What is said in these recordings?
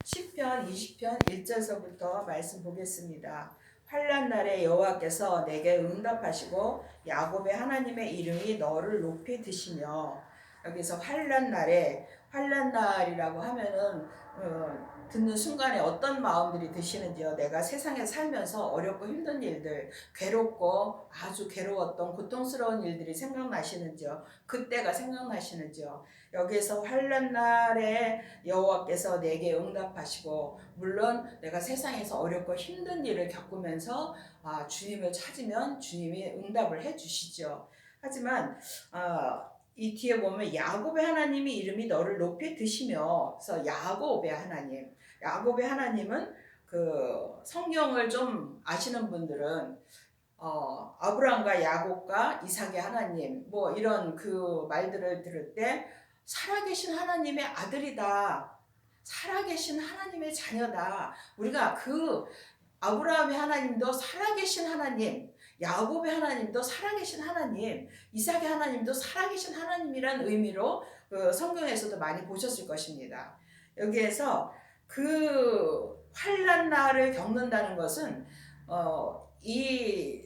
시편 20편 1절서부터 말씀 보겠습니다. 환난 날에 여호와께서 내게 응답하시고 야곱의 하나님의 이름이 너를 높이 드시며, 여기서 환난 날이라고 하면은 듣는 순간에 어떤 마음들이 드시는지요. 내가 세상에 살면서 어렵고 힘든 일들, 괴롭고 아주 괴로웠던 고통스러운 일들이 생각나시는지요. 그때가 생각나시는지요. 여기에서 환난 날에 여호와께서 내게 응답하시고, 물론 내가 세상에서 어렵고 힘든 일을 겪으면서 주님을 찾으면 주님이 응답을 해주시죠. 하지만 이 뒤에 보면 야곱의 하나님이 이름이 너를 높이 드시며, 그래서 야곱의 하나님은 그 성경을 좀 아시는 분들은 아브라함과 야곱과 이삭의 하나님, 뭐 이런 그 말들을 들을 때 살아계신 하나님의 아들이다, 살아계신 하나님의 자녀다. 우리가 그 아브라함의 하나님도 살아계신 하나님, 야곱의 하나님도 살아계신 하나님, 이삭의 하나님도 살아계신 하나님이란 의미로 그 성경에서도 많이 보셨을 것입니다. 여기에서 그 환난 날을 겪는다는 것은 이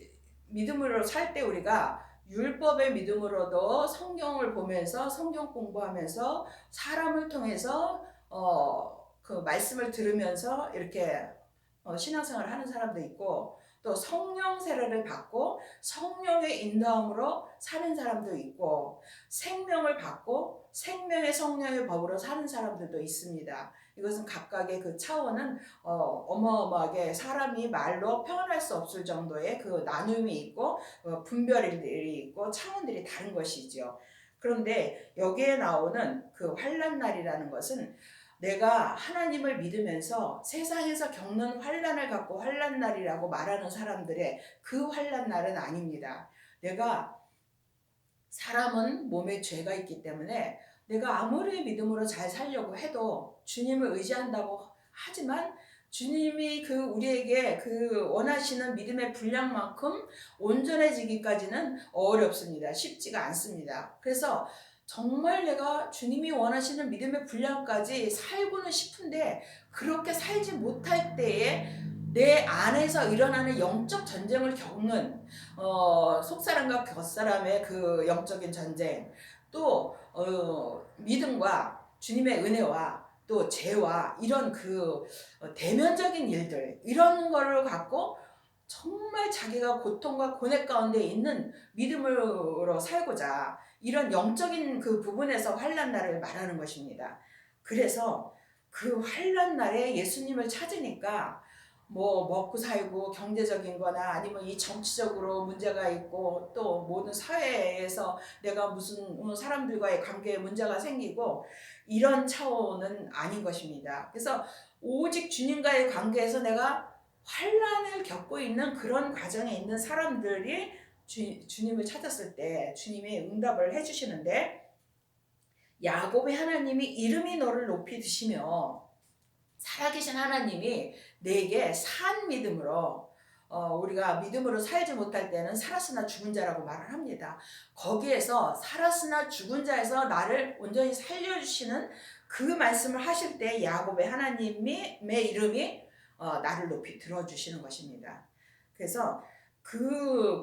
믿음으로 살 때 우리가 율법의 믿음으로도 성경을 보면서 성경 공부하면서 사람을 통해서 그 말씀을 들으면서 이렇게 신앙생활을 하는 사람도 있고, 또 성령 세례를 받고 성령의 인도함으로 사는 사람도 있고, 생명을 받고 생명의 성령의 법으로 사는 사람들도 있습니다. 이것은 각각의 그 차원은 어마어마하게 사람이 말로 표현할 수 없을 정도의 그 나눔이 있고 분별들이 있고 차원들이 다른 것이죠. 그런데 여기에 나오는 그 환난 날이라는 것은 내가 하나님을 믿으면서 세상에서 겪는 환난을 갖고 환난 날이라고 말하는 사람들의 그 환난 날은 아닙니다. 사람은 몸에 죄가 있기 때문에 내가 아무리 믿음으로 잘 살려고 해도 주님을 의지한다고 하지만 주님이 우리에게 원하시는 믿음의 분량만큼 온전해지기까지는 어렵습니다. 쉽지가 않습니다. 그래서 정말 내가 주님이 원하시는 믿음의 분량까지 살고는 싶은데 그렇게 살지 못할 때에 내 안에서 일어나는 영적 전쟁을 겪는 속사람과 겉사람의 그 영적인 전쟁, 또 믿음과 주님의 은혜와 또 죄와 이런 그 대면적인 일들, 이런 거를 갖고 정말 자기가 고통과 고뇌 가운데 있는 믿음으로 살고자 이런 영적인 그 부분에서 환난 날을 말하는 것입니다. 그래서 그 환난 날에 예수님을 찾으니까 뭐 먹고 살고 경제적인 거나 아니면 이 정치적으로 문제가 있고 또 모든 사회에서 내가 무슨 사람들과의 관계에 문제가 생기고 이런 차원은 아닌 것입니다. 그래서 오직 주님과의 관계에서 내가 환난을 겪고 있는 그런 과정에 있는 사람들이 주님을 찾았을 때 주님이 응답을 해주시는데, 야곱의 하나님이 이름이 너를 높이 드시며 살아계신 하나님이 내게 산 믿음으로, 우리가 믿음으로 살지 못할 때는 살았으나 죽은 자라고 말을 합니다. 거기에서 살았으나 죽은 자에서 나를 온전히 살려주시는 그 말씀을 하실 때 야곱의 하나님의 이름이 나를 높이 들어주시는 것입니다. 그래서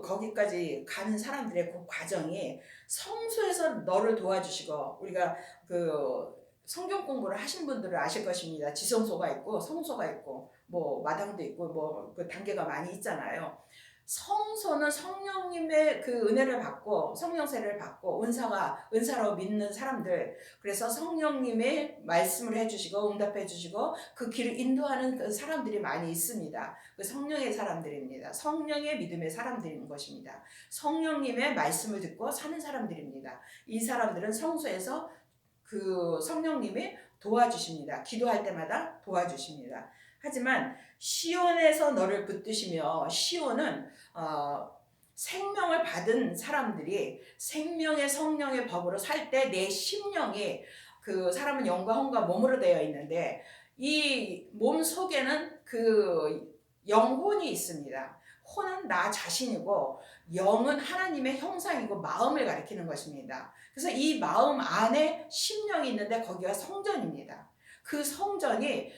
거기까지 가는 사람들의 그 과정이 성소에서 너를 도와주시고, 우리가 성경 공부를 하신 분들은 아실 것입니다. 지성소가 있고 성소가 있고 뭐 마당도 있고 뭐 그 단계가 많이 있잖아요. 성소는 성령님의 그 은혜를 받고 성령 세례를 받고 은사로 믿는 사람들, 그래서 성령님의 말씀을 해주시고 응답해 주시고 그 길을 인도하는 그 사람들이 많이 있습니다. 그 성령의 사람들입니다. 성령의 믿음의 사람들인 것입니다. 성령님의 말씀을 듣고 사는 사람들입니다. 이 사람들은 성소에서 그 성령님이 도와주십니다. 기도할 때마다 도와주십니다. 하지만 시온에서 너를 붙드시며, 시온은 생명을 받은 사람들이 생명의 성령의 법으로 살 때 내 심령이, 그 사람은 영과 혼과 몸으로 되어 있는데 이 몸 속에는 그 영혼이 있습니다. 혼은 나 자신이고 영은 하나님의 형상이고 마음을 가리키는 것입니다. 그래서 이 마음 안에 심령이 있는데 거기가 성전입니다. 그 성전이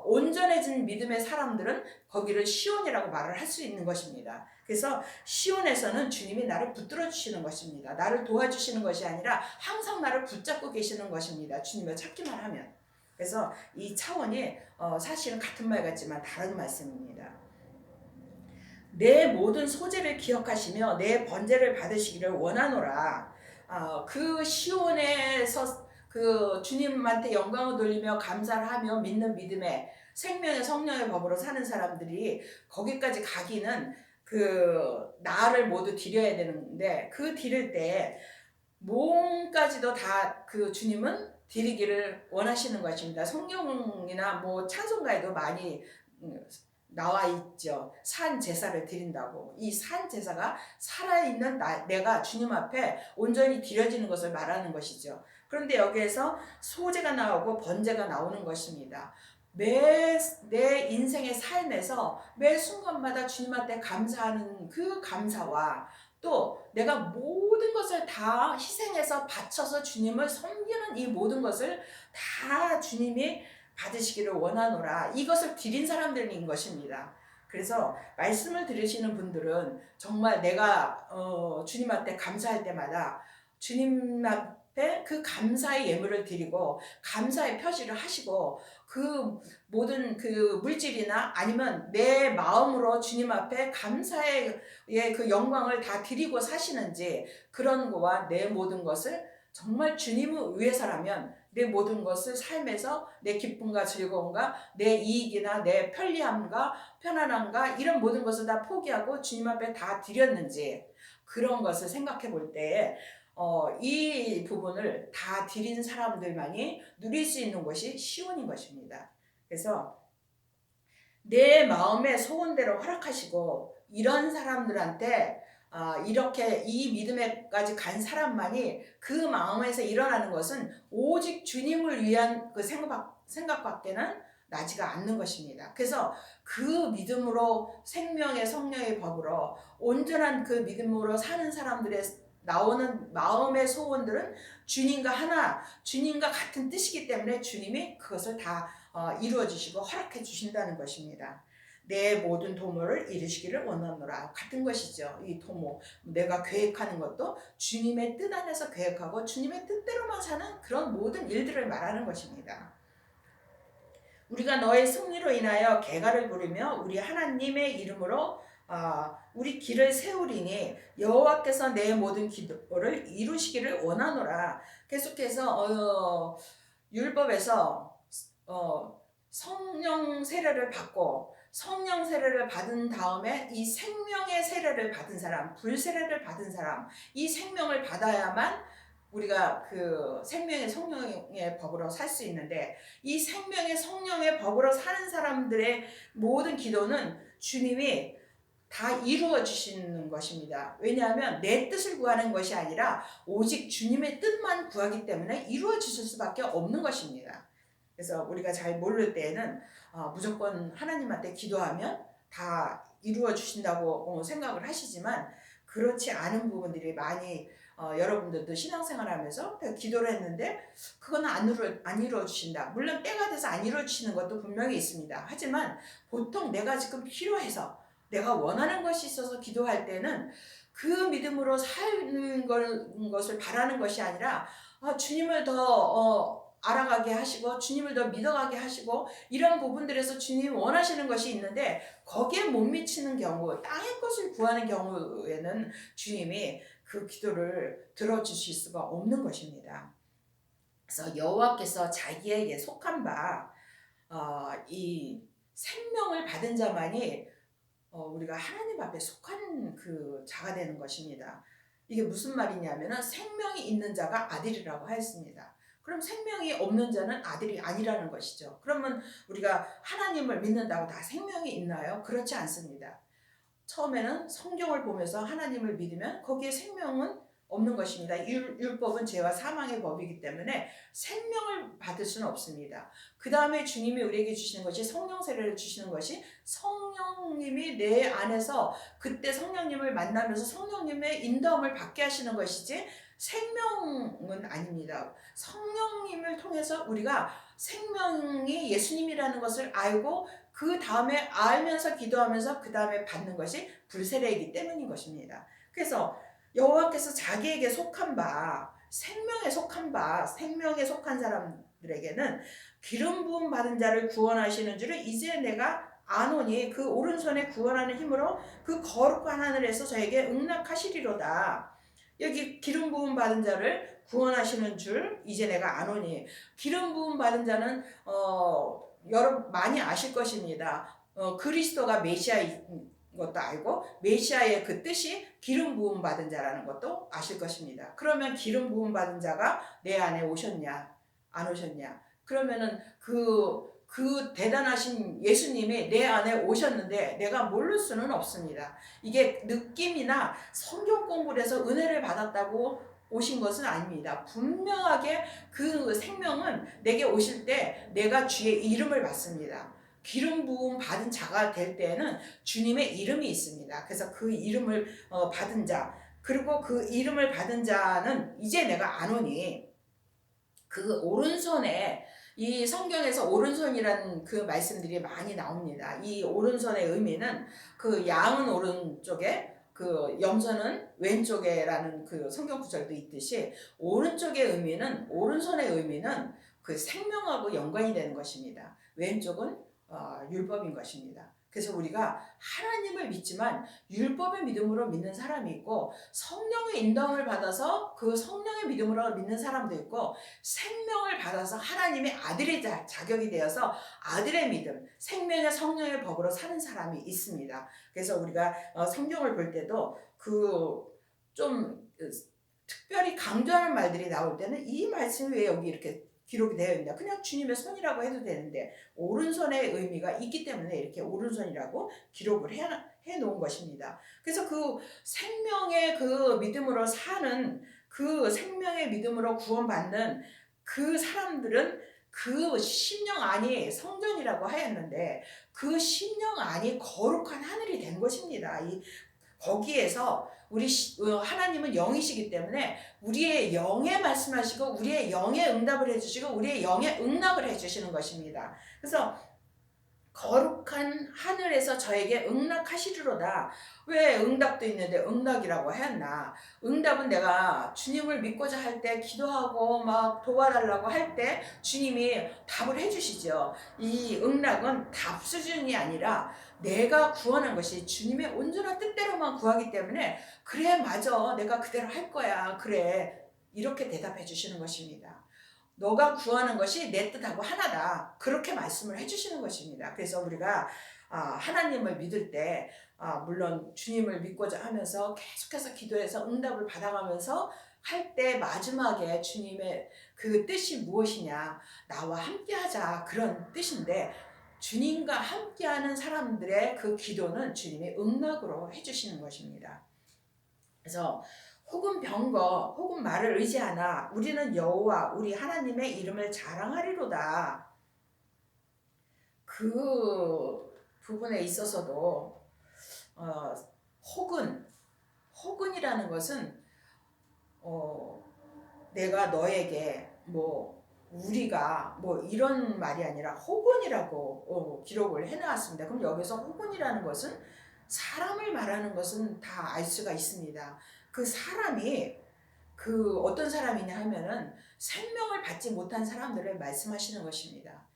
온전해진 믿음의 사람들은 거기를 시온이라고 말을 할 수 있는 것입니다. 그래서 시온에서는 주님이 나를 붙들어 주시는 것입니다. 나를 도와주시는 것이 아니라 항상 나를 붙잡고 계시는 것입니다. 주님을 찾기만 하면. 그래서 이 차원이 사실은 같은 말 같지만 다른 말씀입니다. 내 모든 소재를 기억하시며 내 번제를 받으시기를 원하노라. 그 시온에서 그 주님한테 영광을 돌리며 감사를 하며 믿는 믿음에 생명의 성령의 법으로 사는 사람들이 거기까지 가기는 그 나를 모두 드려야 되는데, 그 드릴 때 몸까지도 다 그 주님은 드리기를 원하시는 것입니다. 성경이나 뭐 찬송가에도 많이 나와 있죠. 산 제사를 드린다고. 이 산 제사가 살아있는 내가 주님 앞에 온전히 드려지는 것을 말하는 것이죠. 그런데 여기에서 소제가 나오고 번제가 나오는 것입니다. 내 인생의 삶에서 매 순간마다 주님한테 감사하는 그 감사와 또 내가 모든 것을 다 희생해서 바쳐서 주님을 섬기는 이 모든 것을 다 주님이 받으시기를 원하노라. 이것을 드린 사람들인 것입니다. 그래서 말씀을 들으시는 분들은 정말 내가 주님한테 감사할 때마다 주님 앞에 그 감사의 예물을 드리고 감사의 표시를 하시고 그 모든 그 물질이나 아니면 내 마음으로 주님 앞에 감사의 그 영광을 다 드리고 사시는지, 그런 거와 내 모든 것을 정말 주님을 위해서라면 내 모든 것을 삶에서 내 기쁨과 즐거움과 내 이익이나 내 편리함과 편안함과 이런 모든 것을 다 포기하고 주님 앞에 다 드렸는지, 그런 것을 생각해 볼 때 이 부분을 다 드린 사람들만이 누릴 수 있는 것이 시온인 것입니다. 그래서 내 마음의 소원대로 허락하시고 이런 사람들한테 이렇게 이 믿음에까지 간 사람만이 그 마음에서 일어나는 것은 오직 주님을 위한 그 생각밖에는 나지가 않는 것입니다. 그래서 그 믿음으로 생명의 성령의 법으로 온전한 그 믿음으로 사는 사람들의 나오는 마음의 소원들은 주님과 하나, 주님과 같은 뜻이기 때문에 주님이 그것을 다 이루어 주시고 허락해 주신다는 것입니다. 내 모든 도모를 이루시기를 원하노라. 같은 것이죠. 이 도모, 내가 계획하는 것도 주님의 뜻 안에서 계획하고 주님의 뜻대로만 사는 그런 모든 일들을 말하는 것입니다. 우리가 너의 승리로 인하여 개가를 부르며 우리 하나님의 이름으로 우리 길을 세우리니 여호와께서 내 모든 기도를 이루시기를 원하노라. 계속해서 율법에서 성령 세례를 받고 성령 세례를 받은 다음에 이 생명의 세례를 받은 사람, 불세례를 받은 사람, 이 생명을 받아야만 우리가 그 생명의 성령의 법으로 살 수 있는데, 이 생명의 성령의 법으로 사는 사람들의 모든 기도는 주님이 다 이루어 주시는 것입니다. 왜냐하면 내 뜻을 구하는 것이 아니라 오직 주님의 뜻만 구하기 때문에 이루어 주실 수밖에 없는 것입니다. 그래서 우리가 잘 모를 때에는 무조건 하나님한테 기도하면 다 이루어 주신다고 생각을 하시지만, 그렇지 않은 부분들이 많이 여러분들도 신앙생활하면서 기도를 했는데 그건 안 이루어 주신다. 물론 때가 돼서 안 이루어 주시는 것도 분명히 있습니다. 하지만 보통 내가 지금 필요해서 내가 원하는 것이 있어서 기도할 때는 그 믿음으로 사는 것을 바라는 것이 아니라 주님을 더 알아가게 하시고 주님을 더 믿어가게 하시고 이런 부분들에서 주님이 원하시는 것이 있는데 거기에 못 미치는 경우, 땅의 것을 구하는 경우에는 주님이 그 기도를 들어주실 수가 없는 것입니다. 그래서 여호와께서 자기에게 속한 바 이 생명을 받은 자만이 우리가 하나님 앞에 속한 그 자가 되는 것입니다. 이게 무슨 말이냐면은 생명이 있는 자가 아들이라고 하였습니다. 그럼 생명이 없는 자는 아들이 아니라는 것이죠. 그러면 우리가 하나님을 믿는다고 다 생명이 있나요? 그렇지 않습니다. 처음에는 성경을 보면서 하나님을 믿으면 거기에 생명은 없는 것입니다. 율법은 죄와 사망의 법이기 때문에 생명을 받을 수는 없습니다. 그 다음에 주님이 우리에게 주시는 것이 성령 세례를 주시는 것이, 성령님이 내 안에서 그때 성령님을 만나면서 성령님의 인도함을 받게 하시는 것이지 생명은 아닙니다. 성령님을 통해서 우리가 생명이 예수님이라는 것을 알고 그 다음에 알면서 기도하면서 그 다음에 받는 것이 불세례이기 때문인 것입니다. 그래서 여호와께서 자기에게 속한 바, 생명에 속한 사람들에게는 기름 부음 받은 자를 구원하시는 줄을 이제 내가 아노니 그 오른손에 구원하는 힘으로 그 거룩한 하늘에서 저에게 응낙하시리로다. 여기 기름 부음 받은 자를 구원하시는 줄 이제 내가 아노니, 기름 부음 받은 자는 여러분 많이 아실 것입니다. 그리스도가 메시아인 것도 알고 메시아의 그 뜻이 기름 부음 받은 자라는 것도 아실 것입니다. 그러면 기름 부음 받은 자가 내 안에 오셨냐 안 오셨냐? 그러면은 그 대단하신 예수님이 내 안에 오셨는데 내가 모를 수는 없습니다. 이게 느낌이나 성경 공부를 해서 은혜를 받았다고 오신 것은 아닙니다. 분명하게 그 생명은 내게 오실 때 내가 주의 이름을 받습니다. 기름 부음 받은 자가 될 때에는 주님의 이름이 있습니다. 그래서 그 이름을 받은 자, 그리고 그 이름을 받은 자는 이제 내가 아노니, 그 오른손에, 이 성경에서 오른손이라는 그 말씀들이 많이 나옵니다. 이 오른손의 의미는 그 양은 오른쪽에 그 염소는 왼쪽에라는 그 성경 구절도 있듯이 오른쪽의 의미는, 오른손의 의미는 그 생명하고 연관이 되는 것입니다. 왼쪽은 율법인 것입니다. 그래서 우리가 하나님을 믿지만 율법의 믿음으로 믿는 사람이 있고 성령의 인도함을 받아서 그 성령의 믿음으로 믿는 사람도 있고 생명을 받아서 하나님의 아들의 자격이 되어서 아들의 믿음, 생명의 성령의 법으로 사는 사람이 있습니다. 그래서 우리가 성경을 볼 때도 그 좀 특별히 강조하는 말들이 나올 때는 이 말씀이 왜 여기 이렇게 기록이 되어 있냐, 그냥 주님의 손이라고 해도 되는데 오른손의 의미가 있기 때문에 이렇게 오른손이라고 기록을 해 놓은 것입니다. 그래서 그 생명의 그 믿음으로 사는, 그 생명의 믿음으로 구원받는 그 사람들은 그 심령 안이 성전이라고 하였는데 그 심령 안이 거룩한 하늘이 된 것입니다. 거기에서 하나님은 영이시기 때문에 우리의 영에 말씀하시고 우리의 영에 응답을 해주시고 우리의 영에 응답을 해주시는 것입니다. 그래서 거룩한 하늘에서 저에게 응낙하시리로다. 왜 응답도 있는데 응낙이라고 하였나? 응답은 내가 주님을 믿고자 할 때, 기도하고 막 도와달라고 할 때 주님이 답을 해주시죠. 이 응낙은 답 수준이 아니라 내가 구하는 것이 주님의 온전한 뜻대로만 구하기 때문에 그래 맞아, 내가 그대로 할 거야, 그래, 이렇게 대답해 주시는 것입니다. 너가 구하는 것이 내 뜻하고 하나다, 그렇게 말씀을 해주시는 것입니다. 그래서 우리가 하나님을 믿을 때 물론 주님을 믿고자 하면서 계속해서 기도해서 응답을 받아가면서 할 때 마지막에 주님의 그 뜻이 무엇이냐, 나와 함께하자, 그런 뜻인데 주님과 함께하는 사람들의 그 기도는 주님이 응낙으로 해주시는 것입니다. 그래서 혹은 병거 혹은 말을 의지하나 우리는 여호와 우리 하나님의 이름을 자랑하리로다. 그 부분에 있어서도 혹은이라는 것은 내가 너에게 우리가 이런 말이 아니라 혹은이라고 기록을 해놨습니다. 그럼 여기서 혹은이라는 것은 사람을 말하는 것은 다 알 수가 있습니다. 그 사람이 어떤 사람이냐 하면은 생명을 받지 못한 사람들을 말씀하시는 것입니다.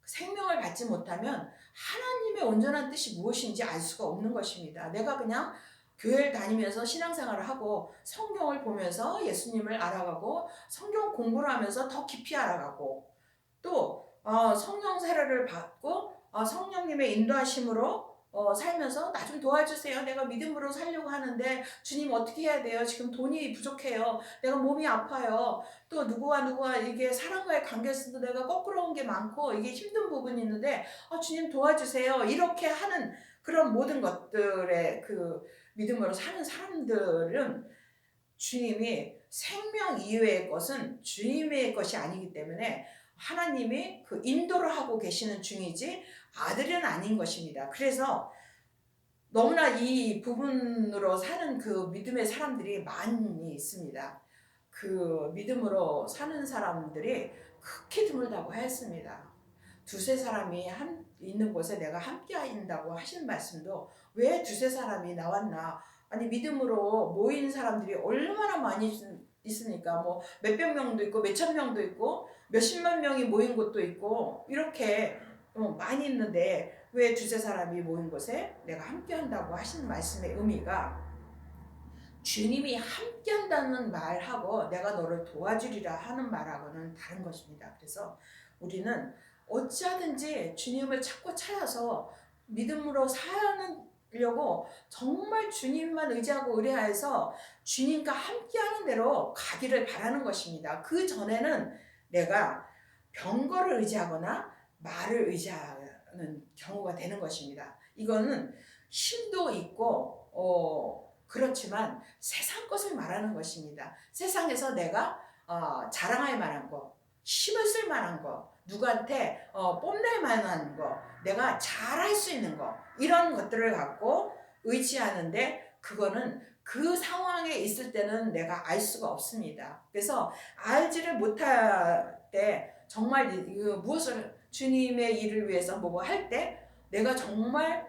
생명을 받지 못하면 하나님의 온전한 뜻이 무엇인지 알 수가 없는 것입니다. 내가 그냥 교회를 다니면서 신앙생활을 하고 성경을 보면서 예수님을 알아가고 성경 공부를 하면서 더 깊이 알아가고 또 성령 세례를 받고 성령님의 인도하심으로 살면서 나 좀 도와주세요, 내가 믿음으로 살려고 하는데 주님 어떻게 해야 돼요, 지금 돈이 부족해요, 내가 몸이 아파요, 또 누구와 이게 사람과의 관계에서도 내가 거꾸러운 게 많고 이게 힘든 부분이 있는데 주님 도와주세요, 이렇게 하는 그런 모든 것들의 그 믿음으로 사는 사람들은 주님이 생명 이외의 것은 주님의 것이 아니기 때문에 하나님이 그 인도를 하고 계시는 중이지 아들은 아닌 것입니다. 그래서 너무나 이 부분으로 사는 그 믿음의 사람들이 많이 있습니다. 그 믿음으로 사는 사람들이 극히 드물다고 하였습니다. 두세 사람이 있는 곳에 내가 함께 한다고 하신 말씀도 왜 두세 사람이 나왔나? 아니 믿음으로 모인 사람들이 얼마나 많이 있으니까 뭐 몇백 명도 있고 몇천 명도 있고 몇십만 명이 모인 곳도 있고 이렇게 많이 있는데 왜 두세 사람이 모인 곳에 내가 함께 한다고 하신 말씀의 의미가 주님이 함께 한다는 말하고 내가 너를 도와주리라 하는 말하고는 다른 것입니다. 그래서 우리는 어찌하든지 주님을 찾고 찾아서 믿음으로 사려고 정말 주님만 의지하고 의뢰하여서 주님과 함께하는 대로 가기를 바라는 것입니다. 그 전에는 내가 병거를 의지하거나 말을 의지하는 경우가 되는 것입니다. 이거는 힘도 있고 그렇지만 세상 것을 말하는 것입니다. 세상에서 내가 자랑할 만한 거, 힘을 쓸 만한 거, 누구한테 뽐낼 만한 거, 내가 잘할 수 있는 거, 이런 것들을 갖고 의지하는데 그거는 그 상황에 있을 때는 내가 알 수가 없습니다. 그래서 알지를 못할 때 정말 무엇을 주님의 일을 위해서 뭐 할 때 내가 정말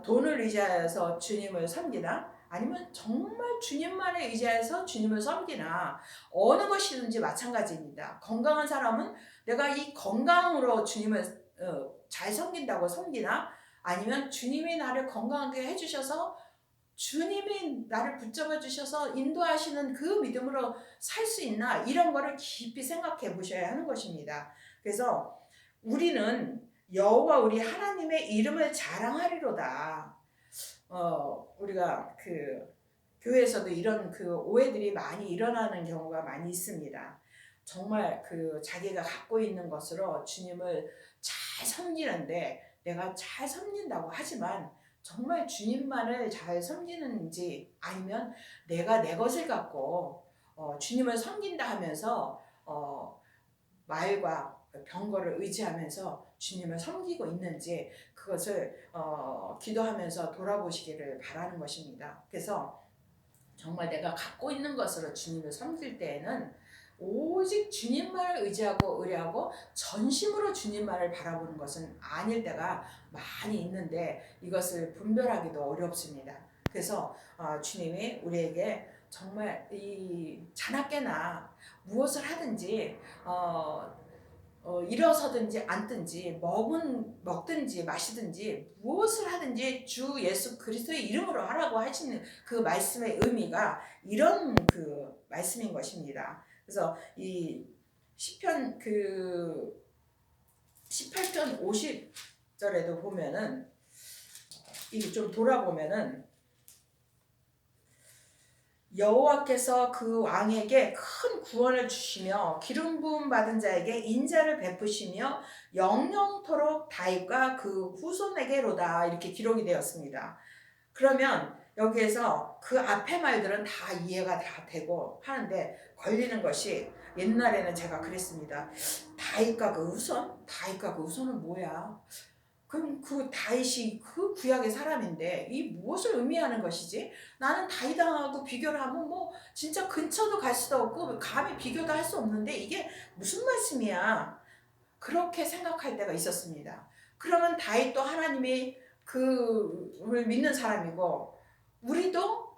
돈을 의지하여서 주님을 섬기나 아니면 정말 주님만을 의지해서 주님을 섬기나 어느 것이든지 마찬가지입니다. 건강한 사람은 내가 이 건강으로 주님을 잘 섬긴다고 섬기나 아니면 주님이 나를 건강하게 해주셔서 주님이 나를 붙잡아 주셔서 인도하시는 그 믿음으로 살 수 있나 이런 거를 깊이 생각해 보셔야 하는 것입니다. 그래서 우리는 여호와 우리 하나님의 이름을 자랑하리로다. 우리가 그 교회에서도 이런 그 오해들이 많이 일어나는 경우가 많이 있습니다. 정말 그 자기가 갖고 있는 것으로 주님을 잘 섬기는데 내가 잘 섬긴다고 하지만 정말 주님만을 잘 섬기는지 아니면 내가 내 것을 갖고 주님을 섬긴다 하면서 말과 병거를 의지하면서 주님을 섬기고 있는지 그것을 기도하면서 돌아보시기를 바라는 것입니다. 그래서 정말 내가 갖고 있는 것으로 주님을 섬길 때에는 오직 주님만을 의지하고 의뢰하고 전심으로 주님만을 바라보는 것은 아닐 때가 많이 있는데 이것을 분별하기도 어렵습니다. 그래서 주님이 우리에게 정말 이 자나깨나 무엇을 하든지 일어서든지 앉든지 먹든지 마시든지 무엇을 하든지 주 예수 그리스도의 이름으로 하라고 하시는 그 말씀의 의미가 이런 그 말씀인 것입니다. 그래서 이 시편 그 18편 50절에도 보면은 이게 좀 돌아보면은 여호와께서 그 왕에게 큰 구원을 주시며 기름 부음 받은 자에게 인자를 베푸시며 영영토록 다윗과 그 후손에게로다 이렇게 기록이 되었습니다. 그러면 여기에서 그 앞에 말들은 다 이해가 다 되고 하는데 걸리는 것이 옛날에는 제가 그랬습니다. 다윗과 그 후손? 다윗과 그 후손은 뭐야? 그럼 그 다윗이 그 구약의 사람인데 이 무엇을 의미하는 것이지? 나는 다윗하고 비교를 하면 뭐 진짜 근처도 갈 수도 없고 감히 비교도 할 수 없는데 이게 무슨 말씀이야? 그렇게 생각할 때가 있었습니다. 그러면 다윗도 하나님이 그를 믿는 사람이고 우리도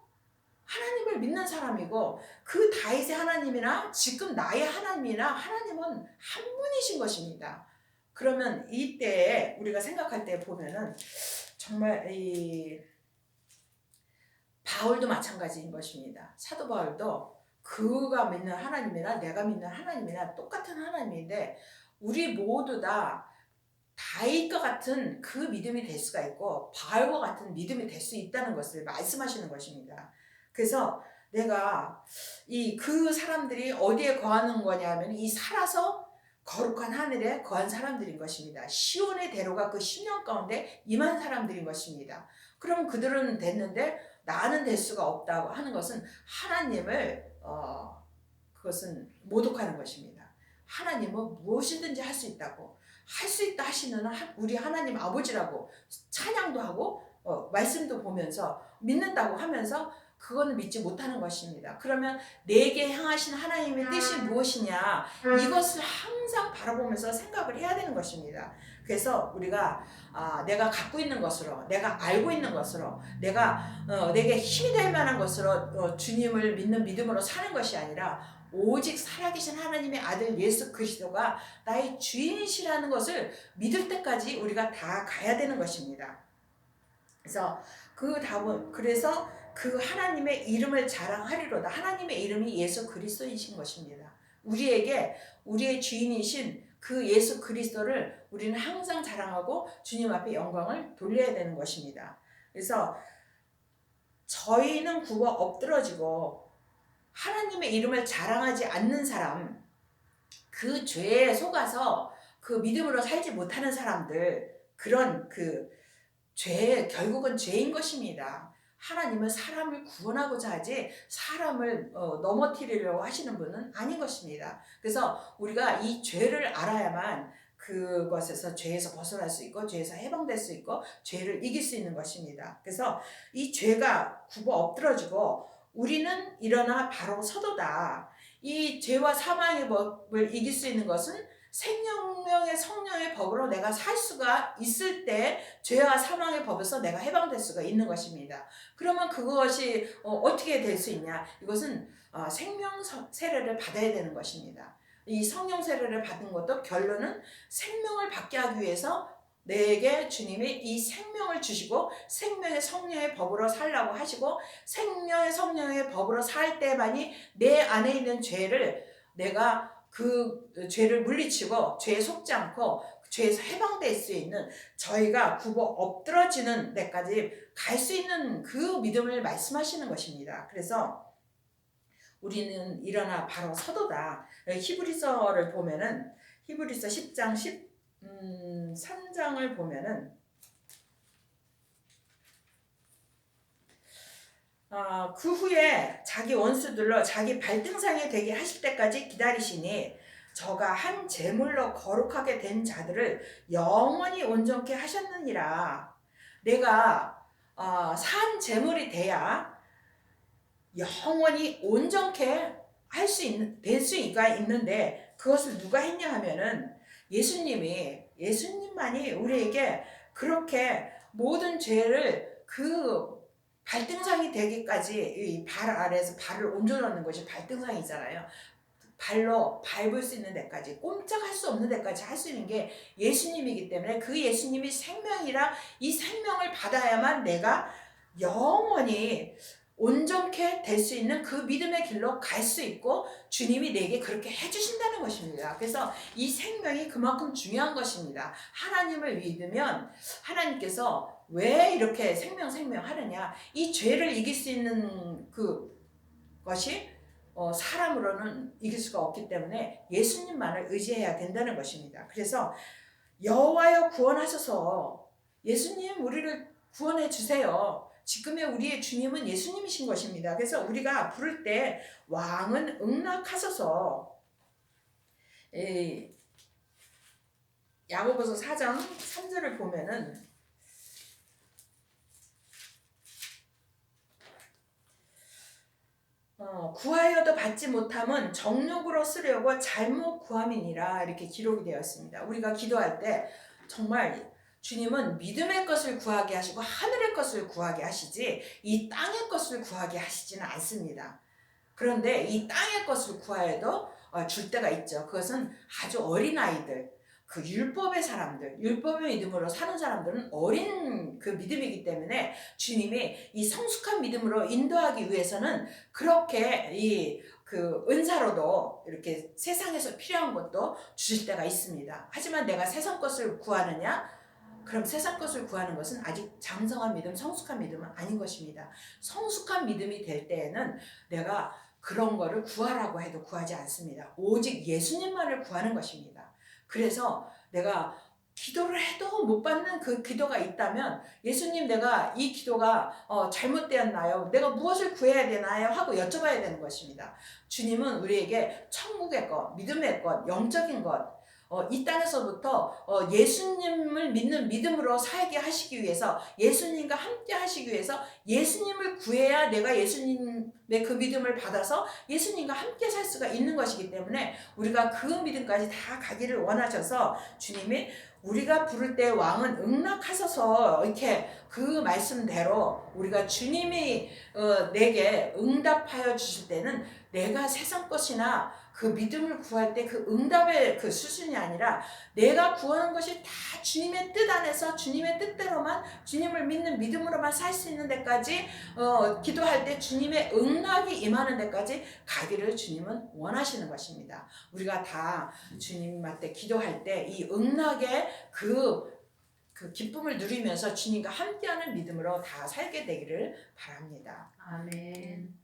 하나님을 믿는 사람이고 그 다윗의 하나님이나 지금 나의 하나님이나 하나님은 한 분이신 것입니다. 그러면 이때에 우리가 생각할 때 보면은 정말 이 바울도 마찬가지인 것입니다. 사도 바울도 그가 믿는 하나님이나 내가 믿는 하나님이나 똑같은 하나님인데 우리 모두 다 다윗과 같은 그 믿음이 될 수가 있고 바울과 같은 믿음이 될 수 있다는 것을 말씀하시는 것입니다. 그래서 내가 그 사람들이 어디에 거하는 거냐면 이 살아서 거룩한 하늘에 거한 사람들인 것입니다. 시온의 대로가 그 10년 가운데 임한 사람들인 것입니다. 그럼 그들은 됐는데 나는 될 수가 없다고 하는 것은 하나님을 그것은 모독하는 것입니다. 하나님은 무엇이든지 할 수 있다고 할 수 있다 하시는 우리 하나님 아버지라고 찬양도 하고 말씀도 보면서 믿는다고 하면서 그거는 믿지 못하는 것입니다. 그러면 내게 향하신 하나님의 뜻이 무엇이냐, 이것을 항상 바라보면서 생각을 해야 되는 것입니다. 그래서 우리가 내가 갖고 있는 것으로, 내가 알고 있는 것으로, 내게 힘이 될 만한 것으로 주님을 믿는 믿음으로 사는 것이 아니라 오직 살아계신 하나님의 아들 예수 그리스도가 나의 주인이시라는 것을 믿을 때까지 우리가 다 가야 되는 것입니다. 그래서 그래서 그 하나님의 이름을 자랑하리로다. 하나님의 이름이 예수 그리스도이신 것입니다. 우리의 주인이신 그 예수 그리스도를 우리는 항상 자랑하고 주님 앞에 영광을 돌려야 되는 것입니다. 그래서 저희는 굽어 엎드러지고 하나님의 이름을 자랑하지 않는 사람, 그 죄에 속아서 그 믿음으로 살지 못하는 사람들, 그런 결국은 죄인 것입니다. 하나님은 사람을 구원하고자 하지 사람을 넘어뜨리려고 하시는 분은 아닌 것입니다. 그래서 우리가 이 죄를 알아야만 그것에서 죄에서 벗어날 수 있고 죄에서 해방될 수 있고 죄를 이길 수 있는 것입니다. 그래서 이 죄가 굽어 엎드러지고 우리는 일어나 바로 서도다. 이 죄와 사망의 법을 이길 수 있는 것은 생명의 성령의 법으로 내가 살 수가 있을 때 죄와 사망의 법에서 내가 해방될 수가 있는 것입니다. 그러면 그것이 어떻게 될 수 있냐? 이것은 생명 세례를 받아야 되는 것입니다. 이 성령 세례를 받은 것도 결론은 생명을 받게 하기 위해서 내게 주님이 이 생명을 주시고 생명의 성령의 법으로 살라고 하시고 생명의 성령의 법으로 살 때만이 내 안에 있는 죄를 내가 그 죄를 물리치고 죄에 속지 않고 죄에서 해방될 수 있는 저희가 굽어 엎드러지는 데까지 갈 수 있는 그 믿음을 말씀하시는 것입니다. 그래서 우리는 일어나 바로 서도다. 히브리서를 보면은 히브리서 10장 13장을 보면은 그 후에 자기 원수들로 자기 발등상이 되게 하실 때까지 기다리시니 저가 한 제물로 거룩하게 된 자들을 영원히 온전케 하셨느니라. 내가 산 제물이 돼야 영원히 온전케 될 수가 있는데 그것을 누가 했냐 하면은 예수님만이 우리에게 그렇게 모든 죄를 그 발등상이 되기까지 이 발 아래에서 발을 얹어놓는 것이 발등상이잖아요. 발로 밟을 수 있는 데까지, 꼼짝할 수 없는 데까지 할 수 있는 게 예수님이기 때문에 그 예수님이 생명이라 이 생명을 받아야만 내가 영원히 온전케 될 수 있는 그 믿음의 길로 갈 수 있고 주님이 내게 그렇게 해주신다는 것입니다. 그래서 이 생명이 그만큼 중요한 것입니다. 하나님을 믿으면 하나님께서 왜 이렇게 생명 하느냐, 이 죄를 이길 수 있는 그것이 사람으로는 이길 수가 없기 때문에 예수님만을 의지해야 된다는 것입니다. 그래서 여호와여 구원하소서, 예수님 우리를 구원해 주세요. 지금의 우리의 주님은 예수님이신 것입니다. 그래서 우리가 부를 때 왕은 응낙하소서. 야고보서 4장 3절을 보면은 구하여도 받지 못함은 정욕으로 쓰려고 잘못 구함이니라, 이렇게 기록이 되어 있습니다. 우리가 기도할 때 정말 주님은 믿음의 것을 구하게 하시고 하늘의 것을 구하게 하시지 이 땅의 것을 구하게 하시지는 않습니다. 그런데 이 땅의 것을 구하여도 줄 때가 있죠. 그것은 아주 어린 아이들, 그 율법의 사람들, 율법의 믿음으로 사는 사람들은 어린 그 믿음이기 때문에 주님이 이 성숙한 믿음으로 인도하기 위해서는 그렇게 그 은사로도 이렇게 세상에서 필요한 것도 주실 때가 있습니다. 하지만 내가 세상 것을 구하느냐? 그럼 세상 것을 구하는 것은 아직 장성한 믿음, 성숙한 믿음은 아닌 것입니다. 성숙한 믿음이 될 때에는 내가 그런 거를 구하라고 해도 구하지 않습니다. 오직 예수님만을 구하는 것입니다. 그래서 내가 기도를 해도 못 받는 그 기도가 있다면 예수님, 내가 이 기도가 잘못되었나요? 내가 무엇을 구해야 되나요? 하고 여쭤봐야 되는 것입니다. 주님은 우리에게 천국의 것, 믿음의 것, 영적인 것, 이 땅에서부터 예수님을 믿는 믿음으로 살게 하시기 위해서, 예수님과 함께 하시기 위해서 예수님을 구해야 내가 예수님의 그 믿음을 받아서 예수님과 함께 살 수가 있는 것이기 때문에 우리가 그 믿음까지 다 가기를 원하셔서 주님이 우리가 부를 때 왕은 응낙하소서, 이렇게 그 말씀대로 우리가 주님이 내게 응답하여 주실 때는 내가 세상 것이나 그 믿음을 구할 때 그 응답의 그 수준이 아니라 내가 구하는 것이 다 주님의 뜻 안에서 주님의 뜻대로만, 주님을 믿는 믿음으로만 살 수 있는 데까지 기도할 때 주님의 응답이 임하는 데까지 가기를 주님은 원하시는 것입니다. 우리가 다 주님한테 기도할 때 이 응답의 그 기쁨을 누리면서 주님과 함께하는 믿음으로 다 살게 되기를 바랍니다. 아멘.